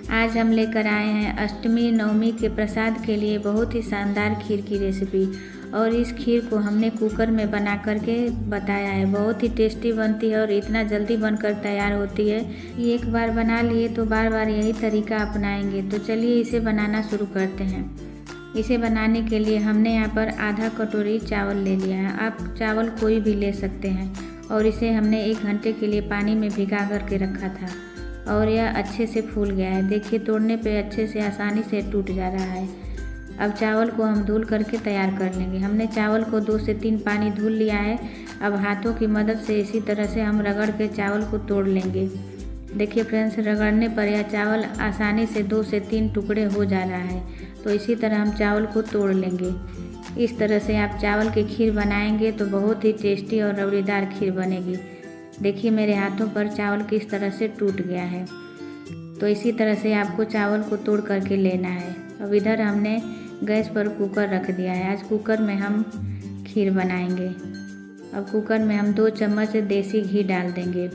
आज हम लेकर आए हैं अष्टमी नवमी के प्रसाद के लिए बहुत ही शानदार खीर की रेसिपी। और इस खीर को हमने कुकर में बना करके बताया है। बहुत ही टेस्टी बनती है और इतना जल्दी बनकर तैयार होती है। ये एक बार बना लिए तो बार बार यही तरीका अपनाएंगे। तो चलिए इसे बनाना शुरू करते हैं। इसे बनाने के लिए हमने यहाँ पर आधा कटोरी चावल ले लिया है। आप चावल कोई भी ले सकते हैं। और इसे हमने 1 घंटे के लिए पानी में भिगा करके रखा था और यह अच्छे से फूल गया है। देखिए तोड़ने पे अच्छे से आसानी से टूट जा रहा है। अब चावल को हम धुल करके तैयार कर लेंगे। हमने चावल को 2 से 3 पानी धुल लिया है। अब हाथों की मदद से इसी तरह से हम रगड़ के चावल को तोड़ लेंगे। देखिए फ्रेंड्स, रगड़ने पर यह चावल आसानी से 2 से 3 टुकड़े हो जा रहा है। तो इसी तरह हम चावल को तोड़ लेंगे। इस तरह से आप चावल की खीर बनाएंगे तो बहुत ही टेस्टी और रबड़ीदार खीर बनेगी। देखिए मेरे हाथों पर चावल किस तरह से टूट गया है। तो इसी तरह से आपको चावल को तोड़ करके लेना है। अब इधर हमने गैस पर कुकर रख दिया है। आज कुकर में हम खीर बनाएंगे। अब कुकर में हम 2 चम्मच देसी घी डाल देंगे।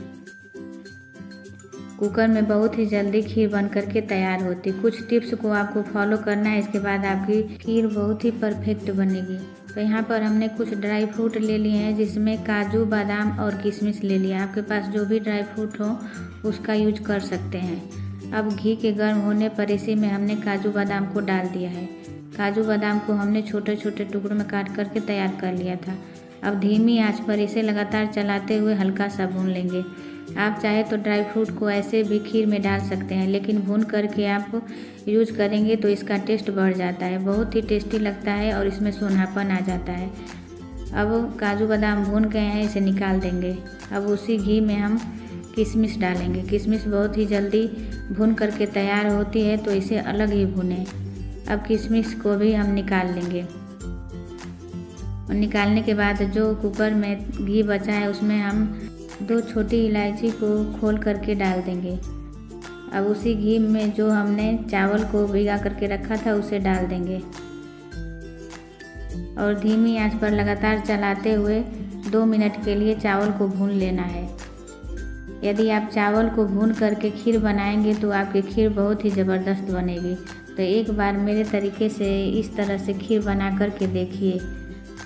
कुकर में बहुत ही जल्दी खीर बन करके तैयार होती। कुछ टिप्स को आपको फॉलो करना है, इसके बाद आपकी खीर बहुत ही परफेक्ट बनेगी। तो यहाँ पर हमने कुछ ड्राई फ्रूट ले लिए हैं, जिसमें काजू, बादाम और किशमिश ले लिया। आपके पास जो भी ड्राई फ्रूट हो उसका यूज कर सकते हैं। अब घी के गर्म होने पर इसी में हमने काजू बादाम को डाल दिया है। काजू बादाम को हमने छोटे छोटे टुकड़ों में काट करके तैयार कर लिया था। अब धीमी आंच पर इसे लगातार चलाते हुए हल्का सा भून लेंगे। आप चाहे तो ड्राई फ्रूट को ऐसे भी खीर में डाल सकते हैं, लेकिन भून करके आप यूज करेंगे तो इसका टेस्ट बढ़ जाता है। बहुत ही टेस्टी लगता है और इसमें सोनापन आ जाता है। अब काजू बादाम भून गए हैं, इसे निकाल देंगे। अब उसी घी में हम किशमिश डालेंगे। किशमिश बहुत ही जल्दी भून करके तैयार होती है, तो इसे अलग ही भुनें। अब किशमिश को भी हम निकाल लेंगे। और निकालने के बाद जो कुकर में घी बचा है उसमें हम 2 छोटी इलायची को खोल करके डाल देंगे। अब उसी घी में जो हमने चावल को भिगा करके रखा था उसे डाल देंगे और धीमी आंच पर लगातार चलाते हुए 2 मिनट के लिए चावल को भून लेना है। यदि आप चावल को भून करके खीर बनाएंगे तो आपकी खीर बहुत ही ज़बरदस्त बनेगी। तो एक बार मेरे तरीके से इस तरह से खीर बना करके देखिए,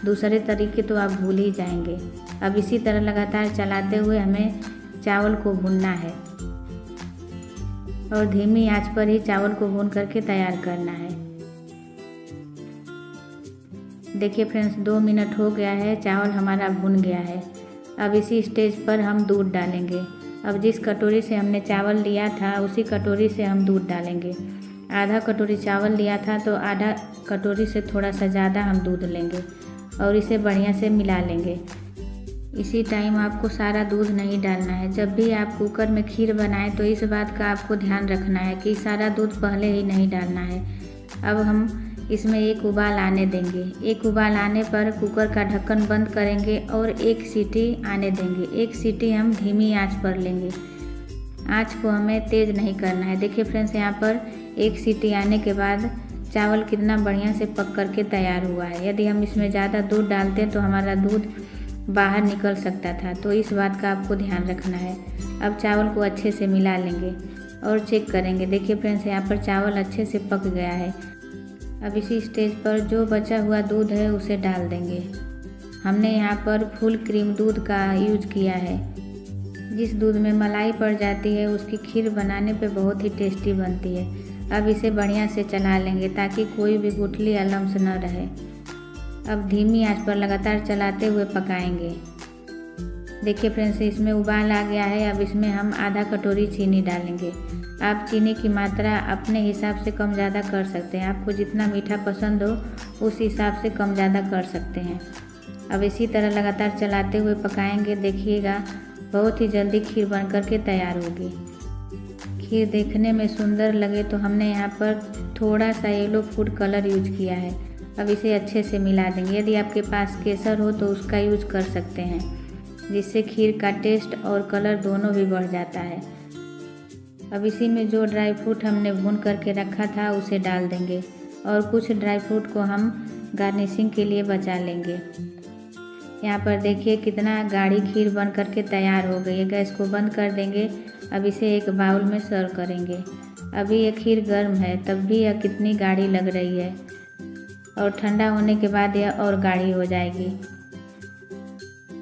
दूसरे तरीके तो आप भूल ही जाएंगे। अब इसी तरह लगातार चलाते हुए हमें चावल को भूनना है और धीमी आंच पर ही चावल को भून करके तैयार करना है। देखिए फ्रेंड्स, 2 मिनट हो गया है, चावल हमारा भुन गया है। अब इसी स्टेज पर हम दूध डालेंगे। अब जिस कटोरी से हमने चावल लिया था उसी कटोरी से हम दूध डालेंगे। आधा कटोरी चावल लिया था तो आधा कटोरी से थोड़ा सा ज़्यादा हम दूध लेंगे और इसे बढ़िया से मिला लेंगे। इसी टाइम आपको सारा दूध नहीं डालना है। जब भी आप कुकर में खीर बनाएं तो इस बात का आपको ध्यान रखना है कि सारा दूध पहले ही नहीं डालना है। अब हम इसमें 1 उबाल आने देंगे। 1 उबाल आने पर कुकर का ढक्कन बंद करेंगे और 1 सीटी आने देंगे। 1 सीटी हम धीमी आंच पर लेंगे। आंच को हमें तेज़ नहीं करना है। देखिए फ्रेंड्स, यहाँ पर 1 सीटी आने के बाद चावल कितना बढ़िया से पक करके तैयार हुआ है। यदि हम इसमें ज़्यादा दूध डालते तो हमारा दूध बाहर निकल सकता था, तो इस बात का आपको ध्यान रखना है। अब चावल को अच्छे से मिला लेंगे और चेक करेंगे। देखिए फ्रेंड्स, यहाँ पर चावल अच्छे से पक गया है। अब इसी स्टेज पर जो बचा हुआ दूध है उसे डाल देंगे। हमने यहाँ पर फुल क्रीम दूध का यूज किया है। जिस दूध में मलाई पड़ जाती है उसकी खीर बनाने पे बहुत ही टेस्टी बनती है। अब इसे बढ़िया से चला लेंगे ताकि कोई भी गुठली या लम्स न रहे। अब धीमी आंच पर लगातार चलाते हुए पकाएंगे। देखिए फ्रेंड्स, इसमें उबाल आ गया है। अब इसमें हम आधा कटोरी चीनी डालेंगे। आप चीनी की मात्रा अपने हिसाब से कम ज़्यादा कर सकते हैं। आपको जितना मीठा पसंद हो उस हिसाब से कम ज़्यादा कर सकते हैं। अब इसी तरह लगातार चलाते हुए पकाएंगे। देखिएगा बहुत ही जल्दी खीर बन करके तैयार होगी। खीर देखने में सुंदर लगे तो हमने यहाँ पर थोड़ा सा येलो फूड कलर यूज किया है। अब इसे अच्छे से मिला देंगे। यदि आपके पास केसर हो तो उसका यूज कर सकते हैं, जिससे खीर का टेस्ट और कलर दोनों भी बढ़ जाता है। अब इसी में जो ड्राई फ्रूट हमने भून करके रखा था उसे डाल देंगे और कुछ ड्राई फ्रूट को हम गार्निशिंग के लिए बचा लेंगे। यहाँ पर देखिए कितना गाढ़ी खीर बन करके तैयार हो गई है। गैस को बंद कर देंगे। अब इसे एक बाउल में सर्व करेंगे। अभी ये खीर गर्म है तब भी यह कितनी गाढ़ी लग रही है और ठंडा होने के बाद यह और गाढ़ी हो जाएगी।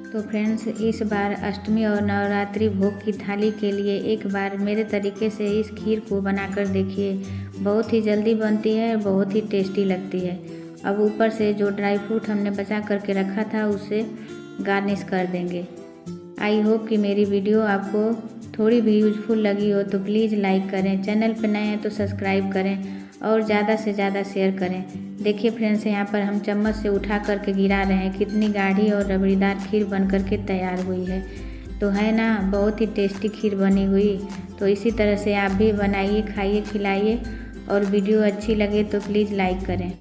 तो फ्रेंड्स, इस बार अष्टमी और नवरात्रि भोग की थाली के लिए एक बार मेरे तरीके से इस खीर को बनाकर देखिए। बहुत ही जल्दी बनती है, बहुत ही टेस्टी लगती है। अब ऊपर से जो ड्राई फ्रूट हमने बचा करके रखा था उसे गार्निश कर देंगे। आई होप कि मेरी वीडियो आपको थोड़ी भी यूजफुल लगी हो तो प्लीज़ लाइक करें, चैनल पर नए हैं तो सब्सक्राइब करें और ज़्यादा से ज़्यादा शेयर करें। देखिए फ्रेंड्स, यहाँ पर हम चम्मच से उठा करके गिरा रहे हैं, कितनी गाढ़ी और रबड़ीदार खीर बन करके तैयार हुई है। तो है ना, बहुत ही टेस्टी खीर बनी हुई। तो इसी तरह से आप भी बनाइए, खाइए, खिलाइए और वीडियो अच्छी लगे तो प्लीज़ लाइक करें।